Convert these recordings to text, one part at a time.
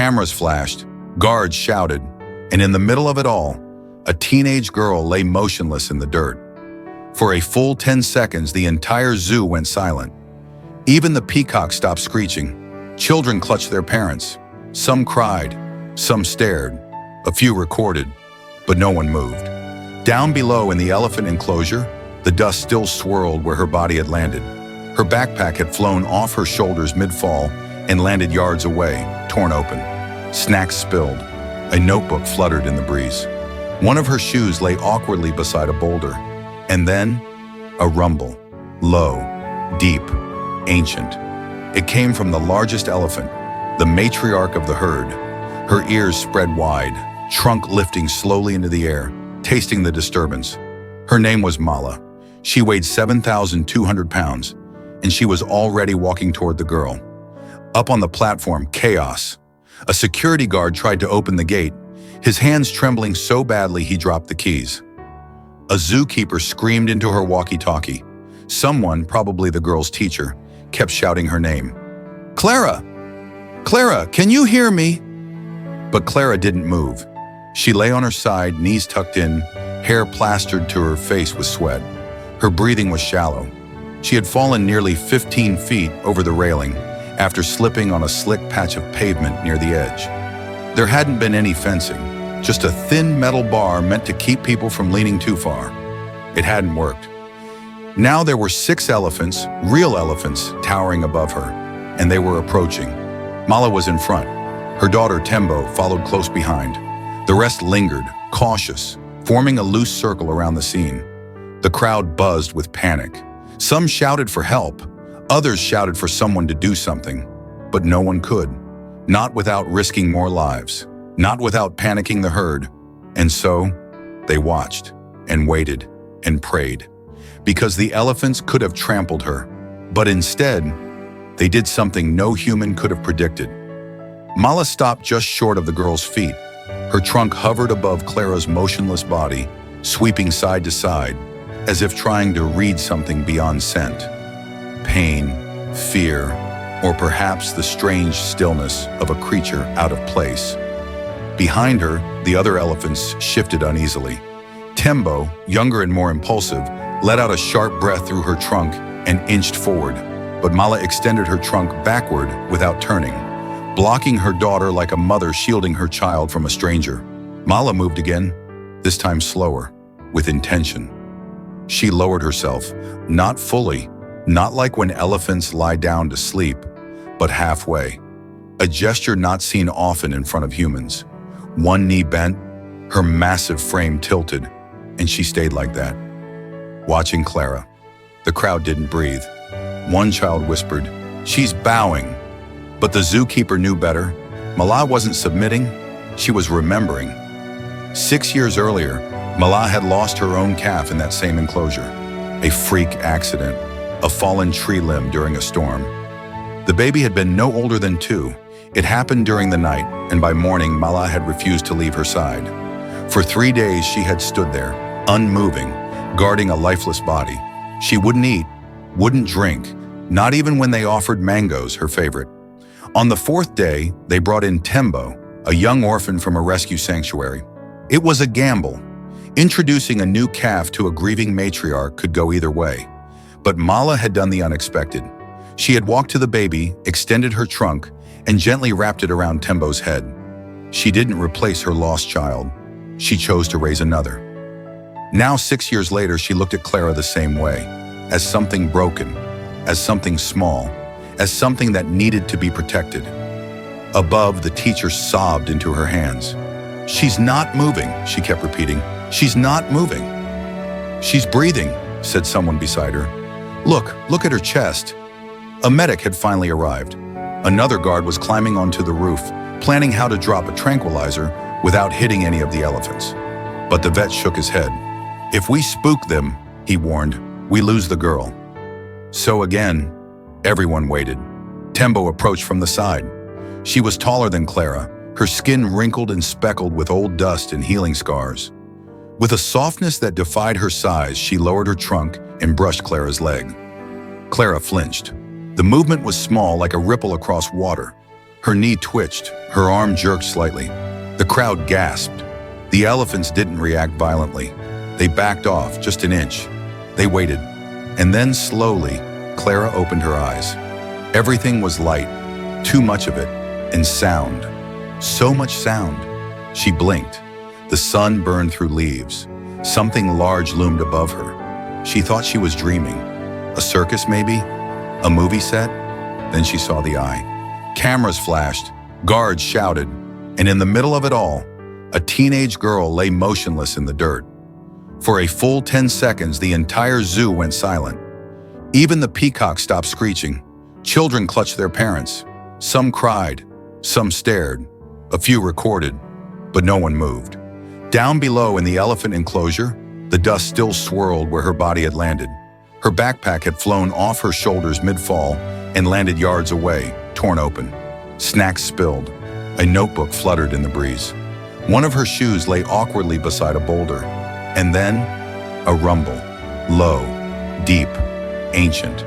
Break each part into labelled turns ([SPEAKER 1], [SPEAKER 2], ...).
[SPEAKER 1] Cameras flashed, guards shouted, and in the middle of it all, a teenage girl lay motionless in the dirt. For a full 10 seconds, the entire zoo went silent. Even the peacocks stopped screeching. Children clutched their parents. Some cried, some stared, a few recorded, but no one moved. Down below in the elephant enclosure, the dust still swirled where her body had landed. Her backpack had flown off her shoulders mid-fall and landed yards away, torn open. Snacks spilled. A notebook fluttered in the breeze. One of her shoes lay awkwardly beside a boulder. And then, a rumble. Low, deep, ancient. It came from the largest elephant, the matriarch of the herd. Her ears spread wide, trunk lifting slowly into the air, tasting the disturbance. Her name was Mala. She weighed 7,200 pounds, and she was already walking toward the girl. Up on the platform, chaos. A security guard tried to open the gate, his hands trembling so badly he dropped the keys. A zookeeper screamed into her walkie-talkie. Someone, probably the girl's teacher, kept shouting her name. "Clara! Clara, can you hear me?" But Clara didn't move. She lay on her side, knees tucked in, hair plastered to her face with sweat. Her breathing was shallow. She had fallen nearly 15 feet over the railing after slipping on a slick patch of pavement near the edge. There hadn't been any fencing, just a thin metal bar meant to keep people from leaning too far. It hadn't worked. Now there were 6 elephants, real elephants, towering above her, and they were approaching. Mala was in front. Her daughter Tembo followed close behind. The rest lingered, cautious, forming a loose circle around the scene. The crowd buzzed with panic. Some shouted for help. Others shouted for someone to do something. But no one could. Not without risking more lives. Not without panicking the herd. And so, they watched, and waited, and prayed. Because the elephants could have trampled her. But instead, they did something no human could have predicted. Mala stopped just short of the girl's feet. Her trunk hovered above Clara's motionless body, sweeping side to side, as if trying to read something beyond scent. Pain, fear, or perhaps the strange stillness of a creature out of place. Behind her, the other elephants shifted uneasily. Tembo, younger and more impulsive, let out a sharp breath through her trunk and inched forward, but Mala extended her trunk backward without turning, blocking her daughter like a mother shielding her child from a stranger. Mala moved again, this time slower, with intention. She lowered herself, not fully, not like when elephants lie down to sleep, but halfway, a gesture not seen often in front of humans. One knee bent, her massive frame tilted, and she stayed like that, watching Clara. The crowd didn't breathe. One child whispered, "She's bowing." But the zookeeper knew better. Mala wasn't submitting, she was remembering. 6 years earlier, Mala had lost her own calf in that same enclosure. A freak accident, a fallen tree limb during a storm. The baby had been no older than 2. It happened during the night, and by morning, Mala had refused to leave her side. For 3 days, she had stood there, unmoving, guarding a lifeless body. She wouldn't eat, wouldn't drink, not even when they offered mangoes, her favorite. On the 4th day, they brought in Tembo, a young orphan from a rescue sanctuary. It was a gamble. Introducing a new calf to a grieving matriarch could go either way. But Mala had done the unexpected. She had walked to the baby, extended her trunk, and gently wrapped it around Tembo's head. She didn't replace her lost child. She chose to raise another. Now, 6 years later, she looked at Clara the same way, as something broken, as something small, as something that needed to be protected. Above, the teacher sobbed into her hands. "She's not moving," she kept repeating. "She's not moving." "She's breathing," said someone beside her. Look at her chest." A medic had finally arrived. Another guard was climbing onto the roof, planning how to drop a tranquilizer without hitting any of the elephants. But the vet shook his head. "If we spook them," he warned, "we lose the girl." So again, everyone waited. Tembo approached from the side. She was taller than Clara, her skin wrinkled and speckled with old dust and healing scars. With a softness that defied her size, she lowered her trunk and brushed Clara's leg. Clara flinched. The movement was small, like a ripple across water. Her knee twitched, her arm jerked slightly. The crowd gasped. The elephants didn't react violently. They backed off just an inch. They waited. And then slowly, Clara opened her eyes. Everything was light, too much of it, and sound. So much sound. She blinked. The sun burned through leaves. Something large loomed above her. She thought she was dreaming. A circus, maybe? A movie set? Then she saw the eye. Cameras flashed, guards shouted, and in the middle of it all, a teenage girl lay motionless in the dirt. For a full 10 seconds, the entire zoo went silent. Even the peacocks stopped screeching. Children clutched their parents. Some cried, some stared, a few recorded, but no one moved. Down below in the elephant enclosure, the dust still swirled where her body had landed. Her backpack had flown off her shoulders mid-fall and landed yards away, torn open. Snacks spilled. A notebook fluttered in the breeze. One of her shoes lay awkwardly beside a boulder. And then, a rumble. Low, deep, ancient.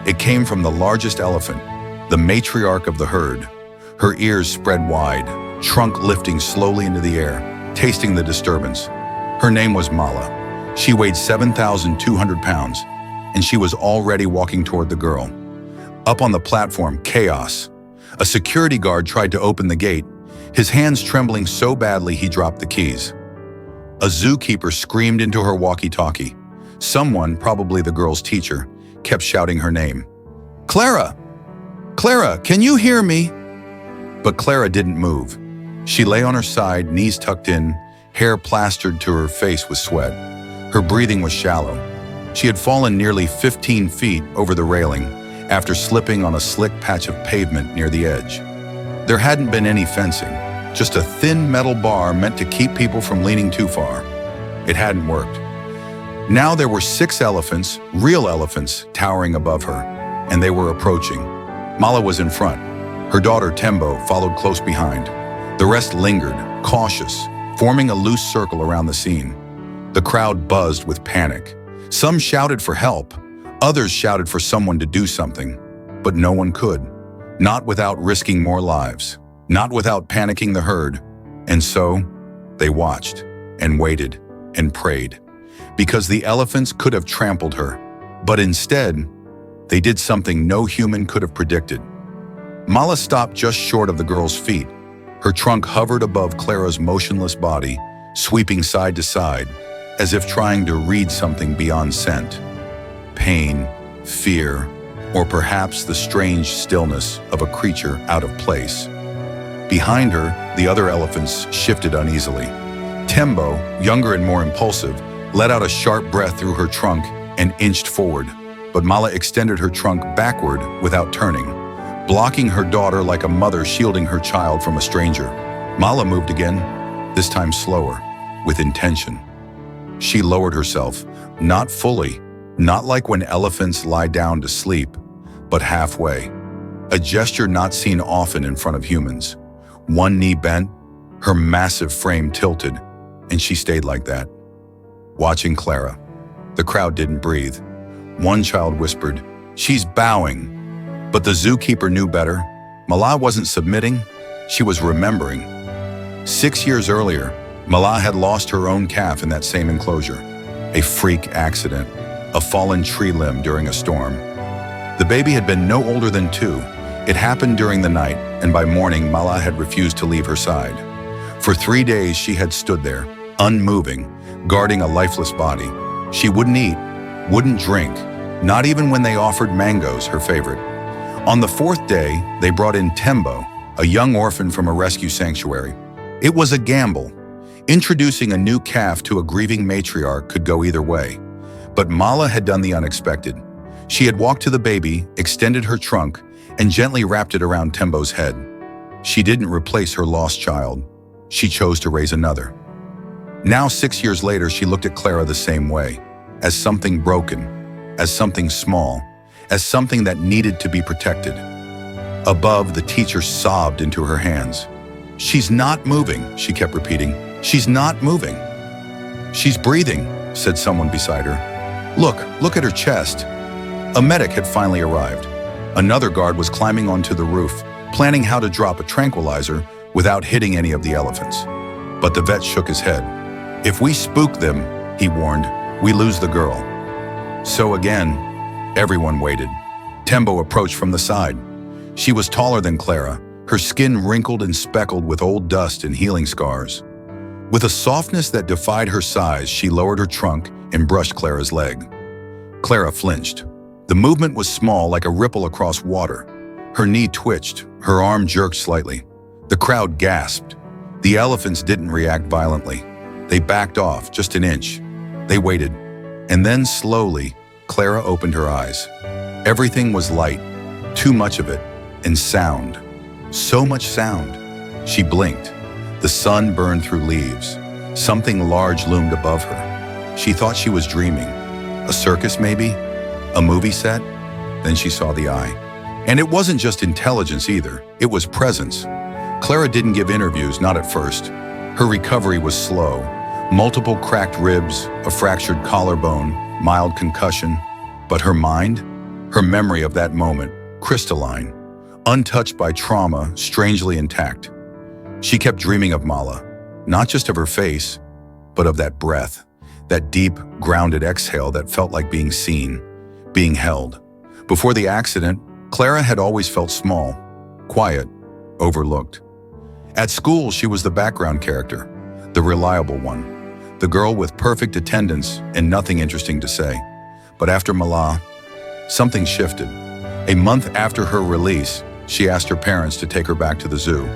[SPEAKER 1] It came from the largest elephant, the matriarch of the herd. Her ears spread wide, trunk lifting slowly into the air, tasting the disturbance. Her name was Mala. She weighed 7,200 pounds, and she was already walking toward the girl. Up on the platform, chaos. A security guard tried to open the gate, his hands trembling so badly he dropped the keys. A zookeeper screamed into her walkie-talkie. Someone, probably the girl's teacher, kept shouting her name. "Clara! Clara, can you hear me?" But Clara didn't move. She lay on her side, knees tucked in, hair plastered to her face with sweat. Her breathing was shallow. She had fallen nearly 15 feet over the railing after slipping on a slick patch of pavement near the edge. There hadn't been any fencing, just a thin metal bar meant to keep people from leaning too far. It hadn't worked. Now there were 6 elephants, real elephants, towering above her, and they were approaching. Mala was in front. Her daughter Tembo followed close behind. The rest lingered, cautious, forming a loose circle around the scene. The crowd buzzed with panic. Some shouted for help. Others shouted for someone to do something. But no one could. Not without risking more lives. Not without panicking the herd. And so, they watched, and waited, and prayed. Because the elephants could have trampled her. But instead, they did something no human could have predicted. Mala stopped just short of the girl's feet. Her trunk hovered above Clara's motionless body, sweeping side to side, as if trying to read something beyond scent. Pain, fear, or perhaps the strange stillness of a creature out of place. Behind her, the other elephants shifted uneasily. Tembo, younger and more impulsive, let out a sharp breath through her trunk and inched forward, but Mala extended her trunk backward without turning, blocking her daughter like a mother shielding her child from a stranger. Mala moved again, this time slower, with intention. She lowered herself, not fully, not like when elephants lie down to sleep, but halfway. A gesture not seen often in front of humans. One knee bent, her massive frame tilted, and she stayed like that, watching Clara. The crowd didn't breathe. One child whispered, "She's bowing." But the zookeeper knew better. Mala wasn't submitting, she was remembering. 6 years earlier, Mala had lost her own calf in that same enclosure. A freak accident, a fallen tree limb during a storm. The baby had been no older than 2. It happened during the night, and by morning, Mala had refused to leave her side. For 3 days, she had stood there, unmoving, guarding a lifeless body. She wouldn't eat, wouldn't drink, not even when they offered mangoes, her favorite. On the 4th day, they brought in Tembo, a young orphan from a rescue sanctuary. It was a gamble. Introducing a new calf to a grieving matriarch could go either way. But Mala had done the unexpected. She had walked to the baby, extended her trunk, and gently wrapped it around Tembo's head. She didn't replace her lost child. She chose to raise another. Now, 6 years later, she looked at Clara the same way, as something broken, as something small, as something that needed to be protected. Above, the teacher sobbed into her hands. "She's not moving," she kept repeating. "She's not moving." "She's breathing," said someone beside her. Look at her chest." A medic had finally arrived. Another guard was climbing onto the roof, planning how to drop a tranquilizer without hitting any of the elephants. But the vet shook his head. "If we spook them," he warned, "we lose the girl." So again, everyone waited. Tembo approached from the side. She was taller than Clara, her skin wrinkled and speckled with old dust and healing scars. With a softness that defied her size, she lowered her trunk and brushed Clara's leg. Clara flinched. The movement was small, like a ripple across water. Her knee twitched, her arm jerked slightly. The crowd gasped. The elephants didn't react violently. They backed off just an inch. They waited. And then slowly, Clara opened her eyes. Everything was light, too much of it, and sound. So much sound. She blinked. The sun burned through leaves. Something large loomed above her. She thought she was dreaming. A circus, maybe? A movie set? Then she saw the eye. And it wasn't just intelligence either. It was presence. Clara didn't give interviews, not at first. Her recovery was slow. Multiple cracked ribs, a fractured collarbone, mild concussion. But her mind? Her memory of that moment, crystalline, untouched by trauma, strangely intact. She kept dreaming of Mala, not just of her face, but of that breath, that deep, grounded exhale that felt like being seen, being held. Before the accident, Clara had always felt small, quiet, overlooked. At school, she was the background character, the reliable one, the girl with perfect attendance and nothing interesting to say. But after Mala, something shifted. A month after her release, she asked her parents to take her back to the zoo.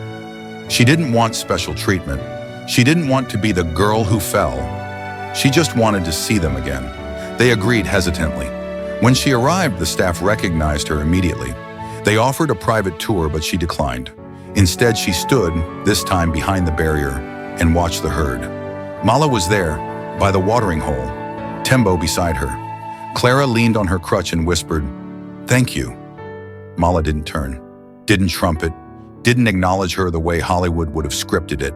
[SPEAKER 1] She didn't want special treatment. She didn't want to be the girl who fell. She just wanted to see them again. They agreed hesitantly. When she arrived, the staff recognized her immediately. They offered a private tour, but she declined. Instead, she stood, this time behind the barrier, and watched the herd. Mala was there, by the watering hole, Tembo beside her. Clara leaned on her crutch and whispered, "Thank you." Mala didn't turn, didn't trumpet, didn't acknowledge her the way Hollywood would have scripted it.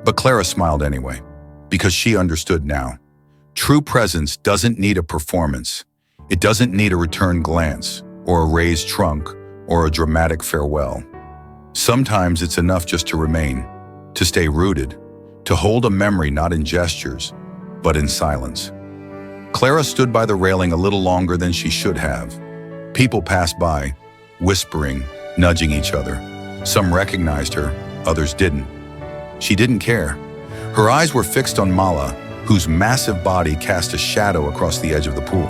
[SPEAKER 1] But Clara smiled anyway, because she understood now. True presence doesn't need a performance. It doesn't need a return glance, or a raised trunk, or a dramatic farewell. Sometimes it's enough just to remain, to stay rooted, to hold a memory not in gestures, but in silence. Clara stood by the railing a little longer than she should have. People passed by, whispering, nudging each other. Some recognized her, others didn't. She didn't care. Her eyes were fixed on Mala, whose massive body cast a shadow across the edge of the pool.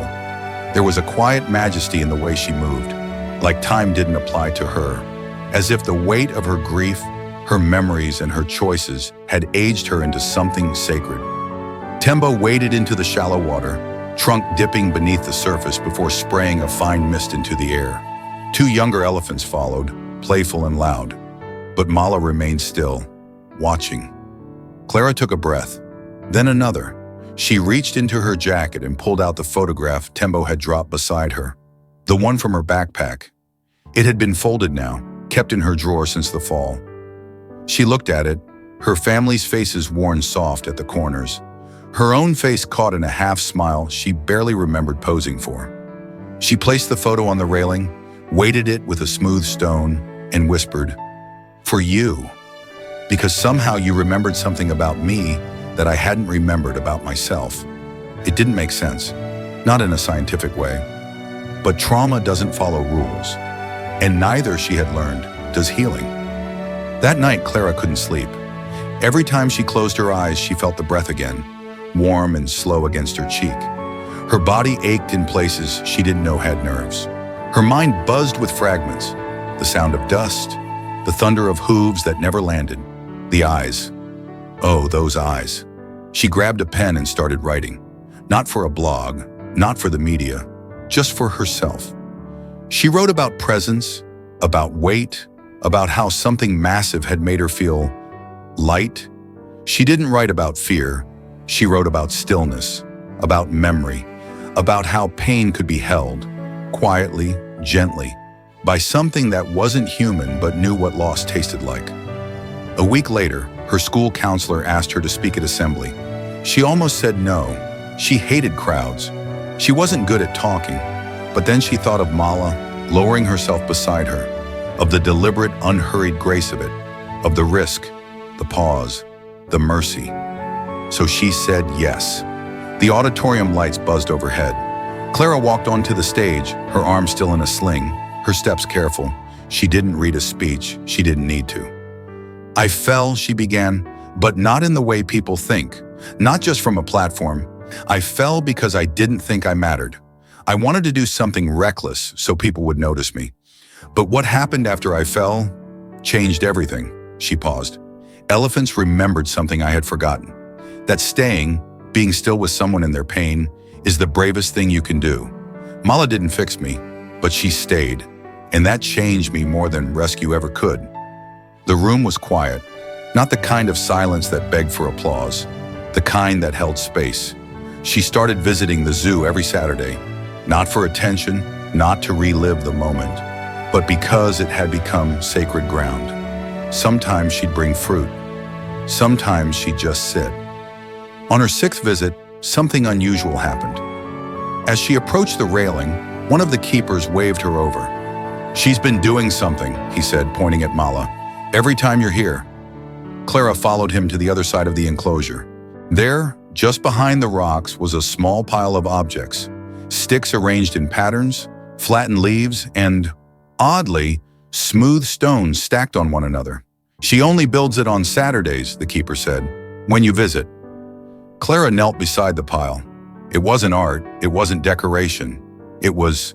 [SPEAKER 1] There was a quiet majesty in the way she moved, like time didn't apply to her, as if the weight of her grief, her memories, and her choices had aged her into something sacred. Tembo waded into the shallow water, trunk dipping beneath the surface before spraying a fine mist into the air. Two younger elephants followed, playful and loud, but Mala remained still, watching. Clara took a breath, then another. She reached into her jacket and pulled out the photograph Tembo had dropped beside her, the one from her backpack. It had been folded now, kept in her drawer since the fall. She looked at it, her family's faces worn soft at the corners, her own face caught in a half-smile she barely remembered posing for. She placed the photo on the railing, weighted it with a smooth stone, and whispered, "For you, because somehow you remembered something about me that I hadn't remembered about myself." It didn't make sense, not in a scientific way. But trauma doesn't follow rules, and neither, she had learned, does healing. That night, Clara couldn't sleep. Every time she closed her eyes, she felt the breath again, warm and slow against her cheek. Her body ached in places she didn't know had nerves. Her mind buzzed with fragments, the sound of dust, the thunder of hooves that never landed, the eyes. Oh, those eyes. She grabbed a pen and started writing. Not for a blog, not for the media, just for herself. She wrote about presence, about weight, about how something massive had made her feel light. She didn't write about fear. She wrote about stillness, about memory, about how pain could be held, quietly, gently, by something that wasn't human but knew what loss tasted like. A week later, her school counselor asked her to speak at assembly. She almost said no. She hated crowds. She wasn't good at talking. But then she thought of Mala, lowering herself beside her, of the deliberate, unhurried grace of it, of the risk, the pause, the mercy. So she said yes. The auditorium lights buzzed overhead. Clara walked onto the stage, her arm still in a sling, her steps careful. She didn't read a speech, she didn't need to. I fell, she began, but not in the way people think, not just from a platform. I fell because I didn't think I mattered. I wanted to do something reckless so people would notice me. But what happened after I fell changed everything. She paused. Elephants remembered something I had forgotten. That staying, being still with someone in their pain, is the bravest thing you can do. Mala didn't fix me, but she stayed, and that changed me more than rescue ever could. The room was quiet, not the kind of silence that begged for applause, the kind that held space. She started visiting the zoo every Saturday, not for attention, not to relive the moment, but because it had become sacred ground. Sometimes she'd bring fruit. Sometimes she'd just sit. On her sixth visit, something unusual happened. As she approached the railing, one of the keepers waved her over. "She's been doing something," he said, pointing at Mala. "Every time you're here." Clara followed him to the other side of the enclosure. There, just behind the rocks, was a small pile of objects, sticks arranged in patterns, flattened leaves, and, oddly, smooth stones stacked on one another. "She only builds it on Saturdays," the keeper said, "when you visit." Clara knelt beside the pile. It wasn't art, it wasn't decoration. It was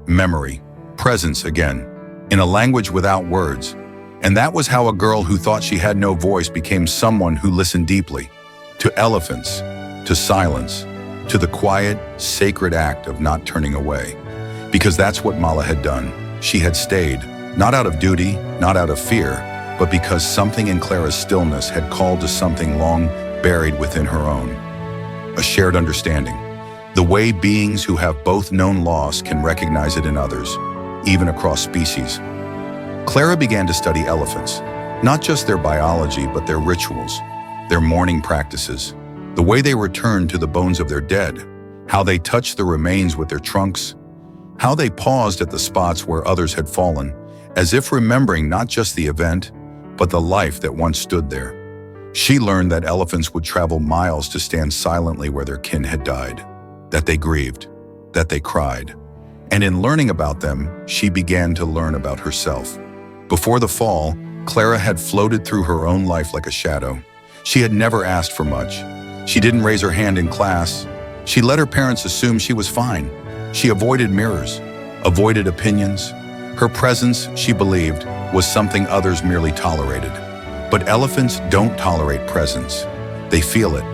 [SPEAKER 1] memory, presence again, in a language without words. And that was how a girl who thought she had no voice became someone who listened deeply. To elephants, to silence, to the quiet, sacred act of not turning away. Because that's what Mala had done. She had stayed, not out of duty, not out of fear, but because something in Clara's stillness had called to something long buried within her own. A shared understanding. The way beings who have both known loss can recognize it in others, even across species. Clara began to study elephants, not just their biology, but their rituals, their mourning practices, the way they returned to the bones of their dead, how they touched the remains with their trunks, how they paused at the spots where others had fallen, as if remembering not just the event, but the life that once stood there. She learned that elephants would travel miles to stand silently where their kin had died, that they grieved, that they cried. And in learning about them, she began to learn about herself. Before the fall, Clara had floated through her own life like a shadow. She had never asked for much. She didn't raise her hand in class. She let her parents assume she was fine. She avoided mirrors, avoided opinions. Her presence, she believed, was something others merely tolerated. But elephants don't tolerate presence. They feel it.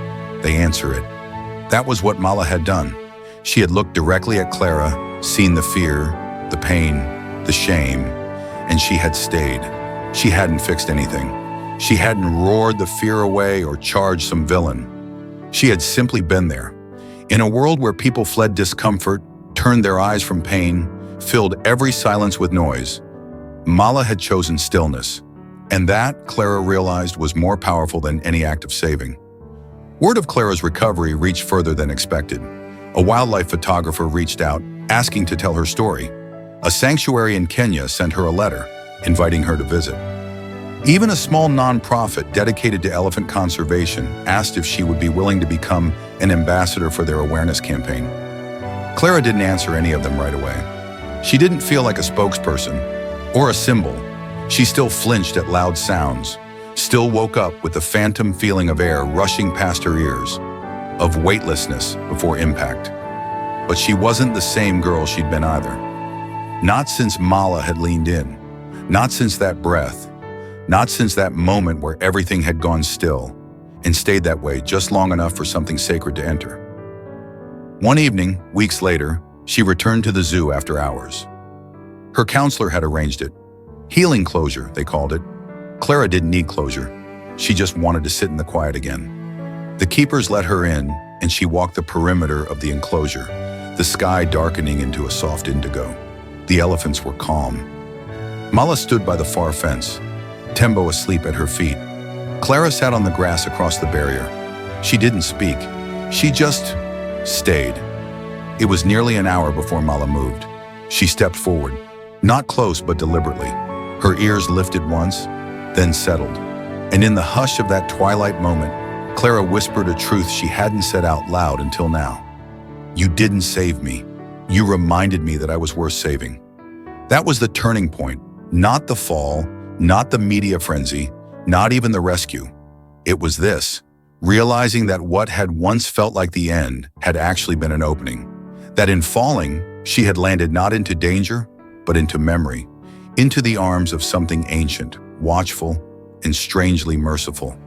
[SPEAKER 1] They answer it. That was what Mala had done. She had looked directly at Clara, seen the fear, the pain, the shame, and she had stayed. She hadn't fixed anything. She hadn't roared the fear away or charged some villain. She had simply been there. In a world where people fled discomfort, turned their eyes from pain, filled every silence with noise, Mala had chosen stillness. And that, Clara realized, was more powerful than any act of saving. Word of Clara's recovery reached further than expected. A wildlife photographer reached out, asking to tell her story. A sanctuary in Kenya sent her a letter, inviting her to visit. Even a small nonprofit dedicated to elephant conservation asked if she would be willing to become an ambassador for their awareness campaign. Clara didn't answer any of them right away. She didn't feel like a spokesperson or a symbol. She still flinched at loud sounds, still woke up with the phantom feeling of air rushing past her ears, of weightlessness before impact. But she wasn't the same girl she'd been either. Not since Mala had leaned in, not since that breath, not since that moment where everything had gone still and stayed that way just long enough for something sacred to enter. One evening, weeks later, she returned to the zoo after hours. Her counselor had arranged it. Healing closure, they called it. Clara didn't need closure. She just wanted to sit in the quiet again. The keepers let her in, and she walked the perimeter of the enclosure, the sky darkening into a soft indigo. The elephants were calm. Mala stood by the far fence, Tembo asleep at her feet. Clara sat on the grass across the barrier. She didn't speak. She just stayed. It was nearly an hour before Mala moved. She stepped forward, not close but deliberately. Her ears lifted once, then settled. And in the hush of that twilight moment, Clara whispered a truth she hadn't said out loud until now. "You didn't save me. You reminded me that I was worth saving." That was the turning point, not the fall, not the media frenzy, not even the rescue. It was this, realizing that what had once felt like the end had actually been an opening. That in falling, she had landed not into danger, but into memory, into the arms of something ancient, watchful, and strangely merciful.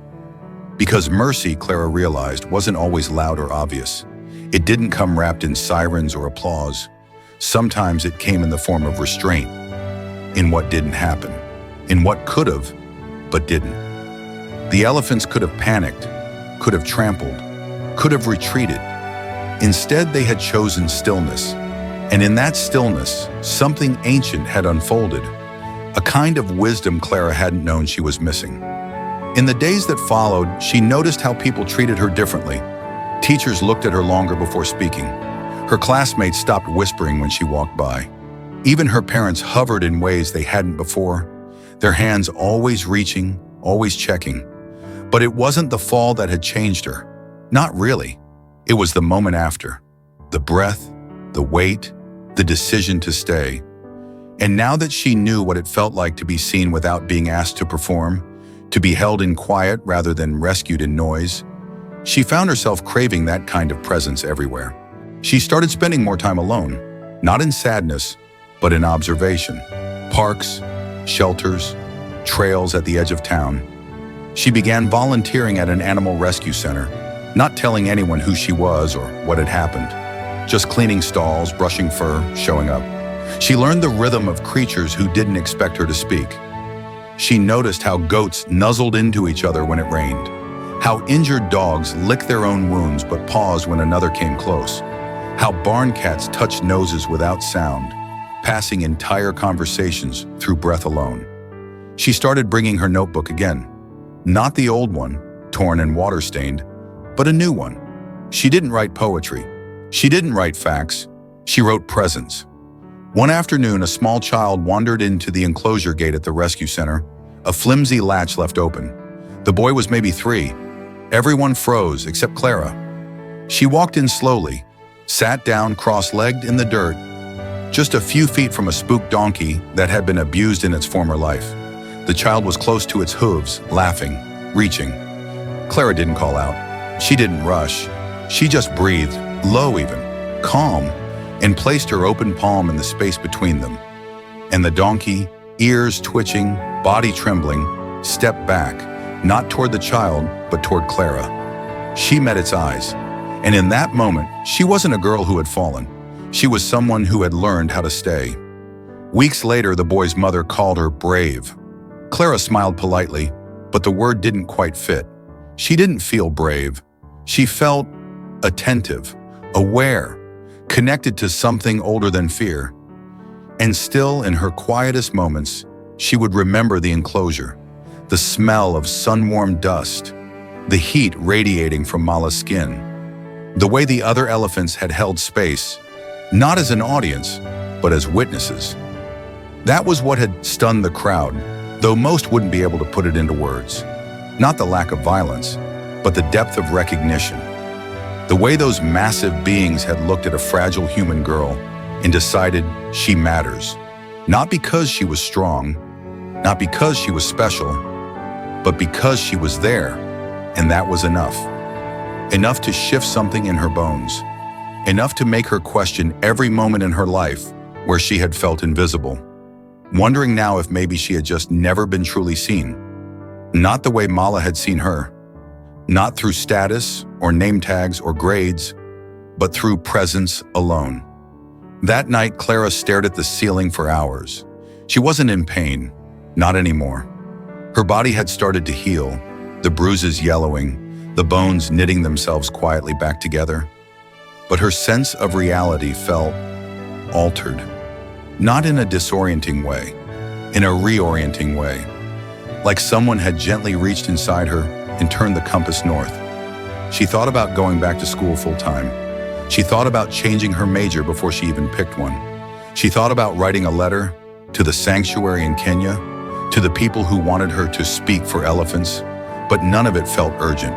[SPEAKER 1] Because mercy, Clara realized, wasn't always loud or obvious. It didn't come wrapped in sirens or applause. Sometimes it came in the form of restraint, in what didn't happen, in what could have, but didn't. The elephants could have panicked, could have trampled, could have retreated. Instead, they had chosen stillness. And in that stillness, something ancient had unfolded, a kind of wisdom Clara hadn't known she was missing. In the days that followed, she noticed how people treated her differently. Teachers looked at her longer before speaking. Her classmates stopped whispering when she walked by. Even her parents hovered in ways they hadn't before, their hands always reaching, always checking. But it wasn't the fall that had changed her. Not really. It was the moment after. The breath, the weight, the decision to stay. And now that she knew what it felt like to be seen without being asked to perform, to be held in quiet rather than rescued in noise, she found herself craving that kind of presence everywhere. She started spending more time alone, not in sadness, but in observation. Parks, shelters, trails at the edge of town. She began volunteering at an animal rescue center, not telling anyone who she was or what had happened, just cleaning stalls, brushing fur, showing up. She learned the rhythm of creatures who didn't expect her to speak. She noticed how goats nuzzled into each other when it rained, how injured dogs licked their own wounds but paused when another came close, how barn cats touched noses without sound, passing entire conversations through breath alone. She started bringing her notebook again, not the old one, torn and water-stained, but a new one. She didn't write poetry. She didn't write facts. She wrote presence. One afternoon, a small child wandered into the enclosure gate at the rescue center, a flimsy latch left open. The boy was maybe 3. Everyone froze except Clara. She walked in slowly, sat down cross-legged in the dirt, just a few feet from a spooked donkey that had been abused in its former life. The child was close to its hooves, laughing, reaching. Clara didn't call out. She didn't rush. She just breathed, low even, calm, and placed her open palm in the space between them. And the donkey, ears twitching, body trembling, stepped back, not toward the child, but toward Clara. She met its eyes. And in that moment, she wasn't a girl who had fallen. She was someone who had learned how to stay. Weeks later, the boy's mother called her brave. Clara smiled politely, but the word didn't quite fit. She didn't feel brave. She felt attentive, aware, connected to something older than fear. And still, in her quietest moments, she would remember the enclosure, the smell of sun-warmed dust, the heat radiating from Mala's skin, the way the other elephants had held space, not as an audience, but as witnesses. That was what had stunned the crowd, though most wouldn't be able to put it into words. Not the lack of violence, but the depth of recognition. The way those massive beings had looked at a fragile human girl and decided she matters. Not because she was strong, not because she was special, but because she was there, and that was enough. Enough to shift something in her bones. Enough to make her question every moment in her life where she had felt invisible. Wondering now if maybe she had just never been truly seen. Not the way Mala had seen her. Not through status or name tags or grades, but through presence alone. That night, Clara stared at the ceiling for hours. She wasn't in pain, not anymore. Her body had started to heal, the bruises yellowing, the bones knitting themselves quietly back together. But her sense of reality felt altered. Not in a disorienting way, in a reorienting way. Like someone had gently reached inside her and turned the compass north. She thought about going back to school full-time. She thought about changing her major before she even picked one. She thought about writing a letter to the sanctuary in Kenya, to the people who wanted her to speak for elephants, but none of it felt urgent,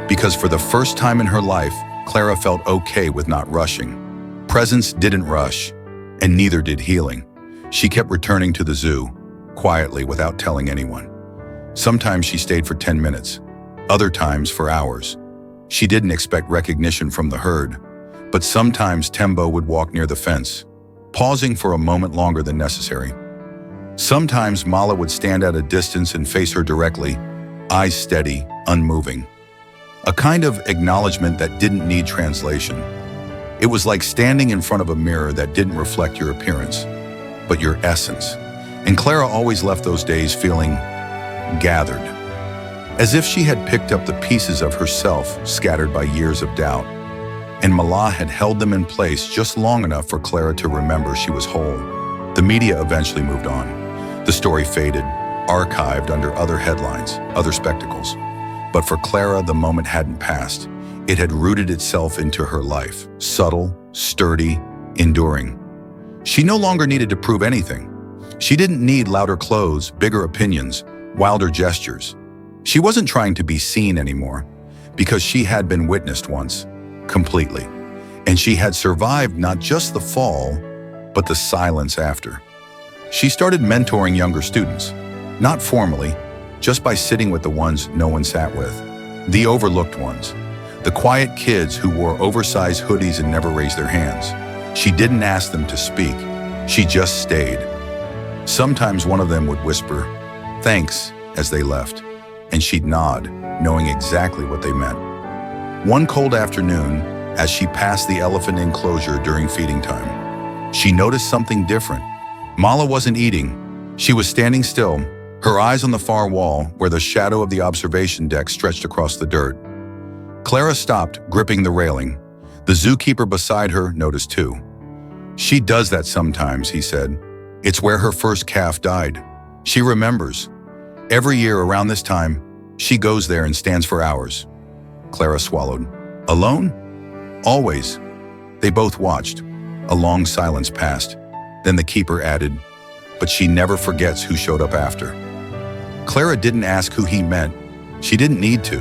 [SPEAKER 1] because for the first time in her life, Clara felt okay with not rushing. Presence didn't rush, and neither did healing. She kept returning to the zoo, quietly without telling anyone. Sometimes she stayed for 10 minutes, other times for hours. She didn't expect recognition from the herd, but sometimes Tembo would walk near the fence, pausing for a moment longer than necessary. Sometimes Mala would stand at a distance and face her directly, eyes steady, unmoving. A kind of acknowledgement that didn't need translation. It was like standing in front of a mirror that didn't reflect your appearance, but your essence. And Clara always left those days feeling gathered, as if she had picked up the pieces of herself scattered by years of doubt, and Mala had held them in place just long enough for Clara to remember she was whole. The media eventually moved on. The story faded, archived under other headlines, other spectacles. But for Clara, the moment hadn't passed. It had rooted itself into her life, subtle, sturdy, enduring. She no longer needed to prove anything. She didn't need louder clothes, bigger opinions, wilder gestures. She wasn't trying to be seen anymore, because she had been witnessed once, completely. And she had survived not just the fall, but the silence after. She started mentoring younger students, not formally, just by sitting with the ones no one sat with, the overlooked ones, the quiet kids who wore oversized hoodies and never raised their hands. She didn't ask them to speak, she just stayed. Sometimes one of them would whisper, "Thanks," as they left, and she'd nod, knowing exactly what they meant. One cold afternoon, as she passed the elephant enclosure during feeding time, she noticed something different. Mala wasn't eating. She was standing still, her eyes on the far wall where the shadow of the observation deck stretched across the dirt. Clara stopped, gripping the railing. The zookeeper beside her noticed too. "She does that sometimes," he said. "It's where her first calf died. She remembers. Every year around this time, she goes there and stands for hours." Clara swallowed. "Alone?" "Always." They both watched. A long silence passed. Then the keeper added, "But she never forgets who showed up after." Clara didn't ask who he meant. She didn't need to,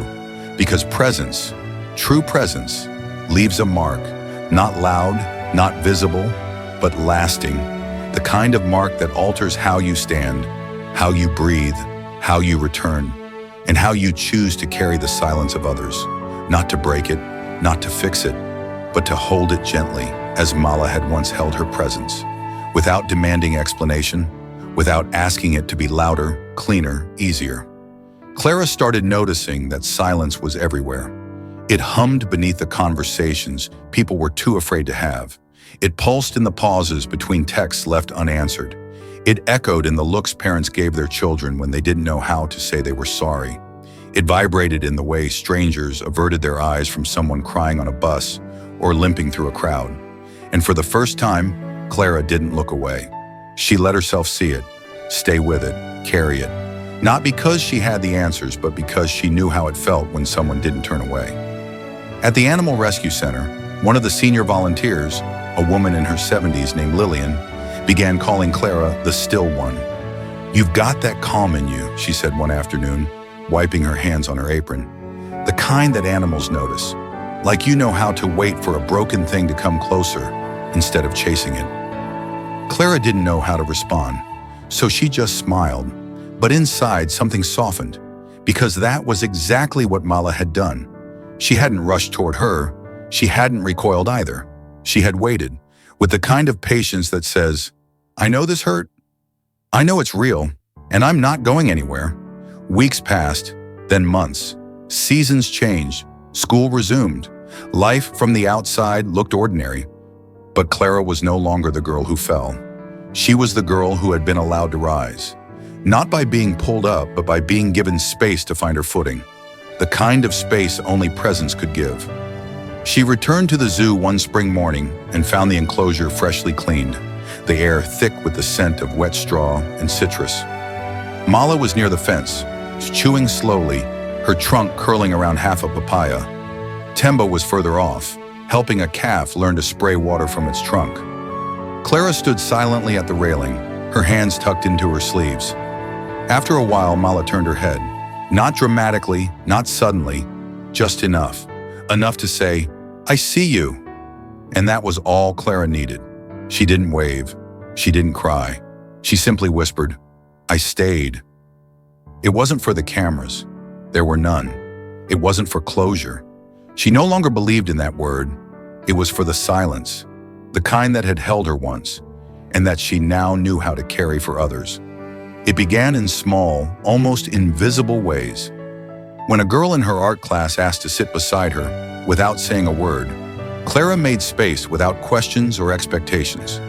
[SPEAKER 1] because presence, true presence, leaves a mark, not loud, not visible, but lasting. The kind of mark that alters how you stand, how you breathe, how you return, and how you choose to carry the silence of others. Not to break it, not to fix it, but to hold it gently, as Mala had once held her presence, without demanding explanation, without asking it to be louder, cleaner, easier. Clara started noticing that silence was everywhere. It hummed beneath the conversations people were too afraid to have. It pulsed in the pauses between texts left unanswered. It echoed in the looks parents gave their children when they didn't know how to say they were sorry. It vibrated in the way strangers averted their eyes from someone crying on a bus or limping through a crowd. And for the first time, Clara didn't look away. She let herself see it, stay with it, carry it. Not because she had the answers, but because she knew how it felt when someone didn't turn away. At the Animal Rescue Center, one of the senior volunteers, a woman in her 70s named Lillian, began calling Clara the still one. "You've got that calm in you," she said one afternoon, wiping her hands on her apron. "The kind that animals notice. Like you know how to wait for a broken thing to come closer instead of chasing it." Clara didn't know how to respond, so she just smiled. But inside, something softened, because that was exactly what Mala had done. She hadn't rushed toward her. She hadn't recoiled either. She had waited, with the kind of patience that says, "I know this hurt. I know it's real, and I'm not going anywhere." Weeks passed, then months. Seasons changed. School resumed. Life from the outside looked ordinary. But Clara was no longer the girl who fell. She was the girl who had been allowed to rise. Not by being pulled up, but by being given space to find her footing. The kind of space only presence could give. She returned to the zoo one spring morning and found the enclosure freshly cleaned, the air thick with the scent of wet straw and citrus. Mala was near the fence, chewing slowly, her trunk curling around half a papaya. Tembo was further off, helping a calf learn to spray water from its trunk. Clara stood silently at the railing, her hands tucked into her sleeves. After a while, Mala turned her head. Not dramatically, not suddenly, just enough. Enough to say, "I see you." And that was all Clara needed. She didn't wave. She didn't cry. She simply whispered, "I stayed." It wasn't for the cameras. There were none. It wasn't for closure. She no longer believed in that word. It was for the silence, the kind that had held her once, and that she now knew how to carry for others. It began in small, almost invisible ways. When a girl in her art class asked to sit beside her, without saying a word, Clara made space without questions or expectations.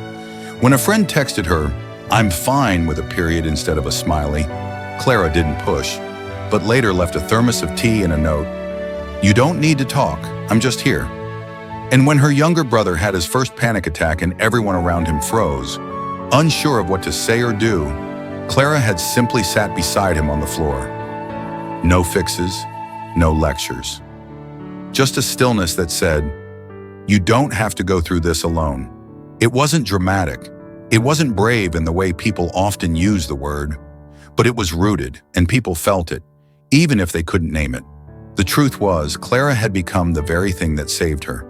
[SPEAKER 1] When a friend texted her, "I'm fine," with a period instead of a smiley, Clara didn't push, but later left a thermos of tea and a note. "You don't need to talk, I'm just here." And when her younger brother had his first panic attack and everyone around him froze, unsure of what to say or do, Clara had simply sat beside him on the floor. No fixes, no lectures. Just a stillness that said, "You don't have to go through this alone." It wasn't dramatic. It wasn't brave in the way people often use the word, but it was rooted, and people felt it, even if they couldn't name it. The truth was, Clara had become the very thing that saved her.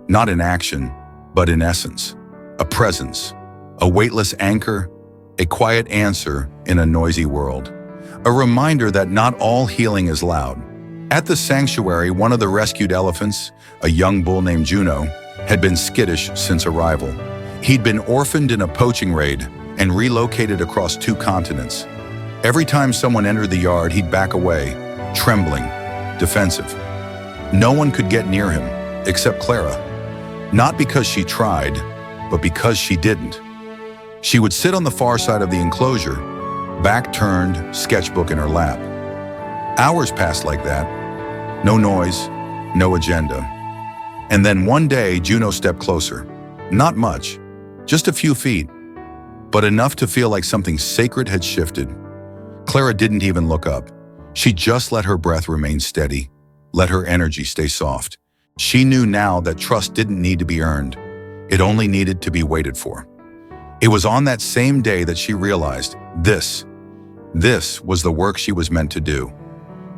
[SPEAKER 1] Not in action, but in essence. A presence, a weightless anchor, a quiet answer in a noisy world. A reminder that not all healing is loud. At the sanctuary, one of the rescued elephants, a young bull named Juno, had been skittish since arrival. He'd been orphaned in a poaching raid and relocated across 2 continents. Every time someone entered the yard, he'd back away, trembling, defensive. No one could get near him, except Clara. Not because she tried, but because she didn't. She would sit on the far side of the enclosure, back turned, sketchbook in her lap. Hours passed like that. No noise, no agenda. And then one day, Juno stepped closer. Not much, just a few feet, but enough to feel like something sacred had shifted. Clara didn't even look up. She just let her breath remain steady, let her energy stay soft. She knew now that trust didn't need to be earned. It only needed to be waited for. It was on that same day that she realized this was the work she was meant to do.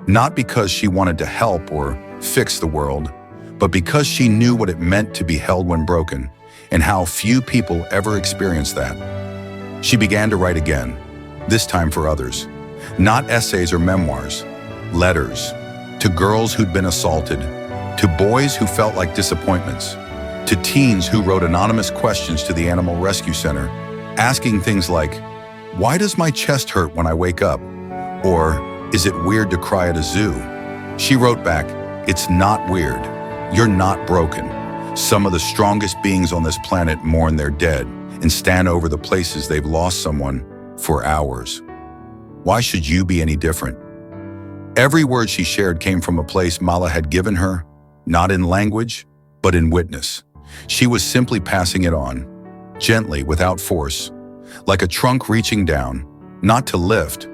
[SPEAKER 1] Not because she wanted to help or fix the world, but because she knew what it meant to be held when broken, and how few people ever experience that. She began to write again, this time for others. Not essays or memoirs, letters. To girls who'd been assaulted, to boys who felt like disappointments, to teens who wrote anonymous questions to the Animal Rescue Center, asking things like, "Why does my chest hurt when I wake up?" Or, "Is it weird to cry at a zoo?" She wrote back, "It's not weird. You're not broken. Some of the strongest beings on this planet mourn their dead and stand over the places they've lost someone for hours. Why should you be any different?" Every word she shared came from a place Mala had given her, not in language, but in witness. She was simply passing it on, gently, without force, like a trunk reaching down, not to lift,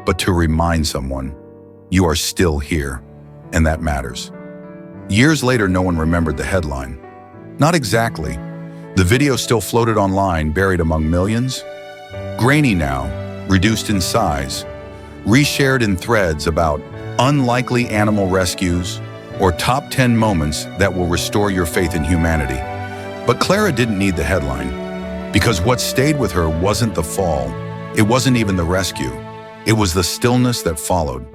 [SPEAKER 1] but to remind someone, "You are still here," and that matters. Years later, no one remembered the headline. Not exactly. The video still floated online, buried among millions. Grainy now, reduced in size, reshared in threads about unlikely animal rescues or top 10 moments that will restore your faith in humanity. But Clara didn't need the headline, because what stayed with her wasn't the fall. It wasn't even the rescue. It was the stillness that followed,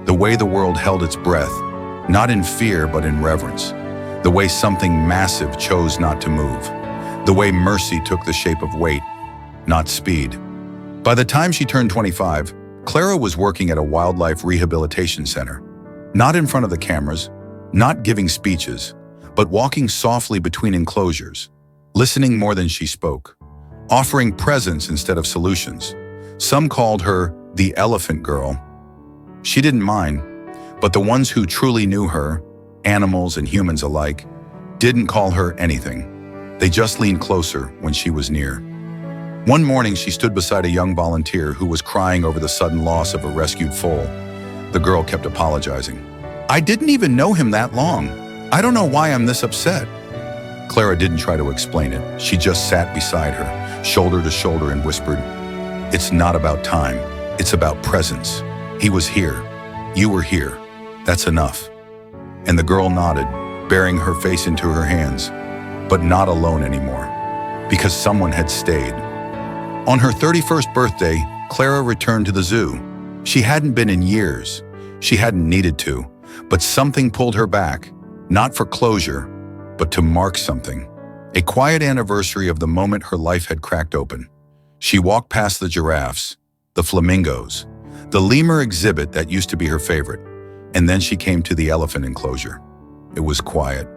[SPEAKER 1] the way the world held its breath, not in fear but in reverence, the way something massive chose not to move, the way mercy took the shape of weight, not speed. By the time she turned 25, Clara was working at a wildlife rehabilitation center, not in front of the cameras, not giving speeches, but walking softly between enclosures, listening more than she spoke, offering presence instead of solutions. Some called her the elephant girl. She didn't mind, but the ones who truly knew her, animals and humans alike, didn't call her anything. They just leaned closer when she was near. One morning, she stood beside a young volunteer who was crying over the sudden loss of a rescued foal. The girl kept apologizing. "I didn't even know him that long. I don't know why I'm this upset." Clara didn't try to explain it. She just sat beside her, shoulder to shoulder, and whispered, "It's not about time. It's about presence. He was here. You were here. That's enough. And the girl nodded, burying her face into her hands, but not alone anymore, because someone had stayed. On her 31st birthday, Clara returned to the zoo. She hadn't been in years. She hadn't needed to, but something pulled her back, not for closure, but to mark something. A quiet anniversary of the moment her life had cracked open. She walked past the giraffes, the flamingos, the lemur exhibit that used to be her favorite, and then she came to the elephant enclosure. It was quiet,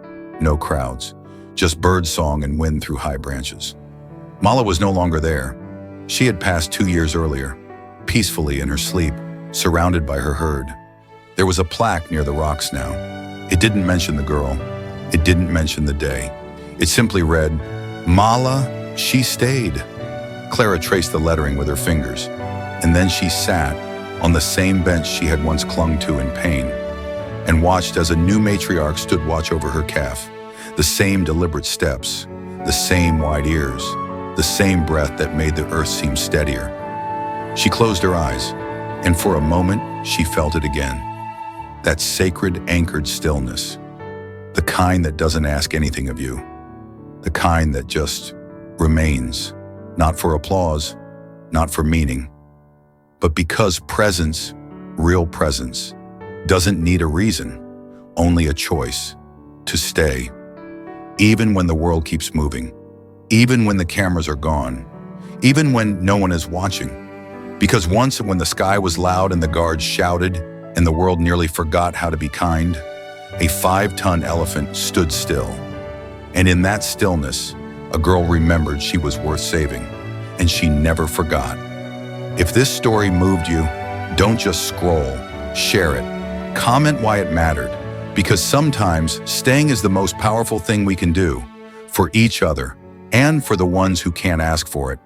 [SPEAKER 1] no crowds, just bird song and wind through high branches. Mala was no longer there. She had passed 2 years earlier, peacefully in her sleep, surrounded by her herd. There was a plaque near the rocks now. It didn't mention the girl. It didn't mention the day. It simply read, "Mala, she stayed." Clara traced the lettering with her fingers, and then she sat on the same bench she had once clung to in pain, and watched as a new matriarch stood watch over her calf. The same deliberate steps, the same wide ears, the same breath that made the earth seem steadier. She closed her eyes, and for a moment she felt it again. That sacred, anchored stillness. The kind that doesn't ask anything of you. The kind that just remains, not for applause, not for meaning, but because presence, real presence, doesn't need a reason, only a choice to stay. Even when the world keeps moving, even when the cameras are gone, even when no one is watching. Because once when the sky was loud and the guards shouted and the world nearly forgot how to be kind, a 5-ton elephant stood still. And in that stillness, a girl remembered she was worth saving, and she never forgot. If this story moved you, don't just scroll, share it. Comment why it mattered, because sometimes staying is the most powerful thing we can do, for each other, and for the ones who can't ask for it.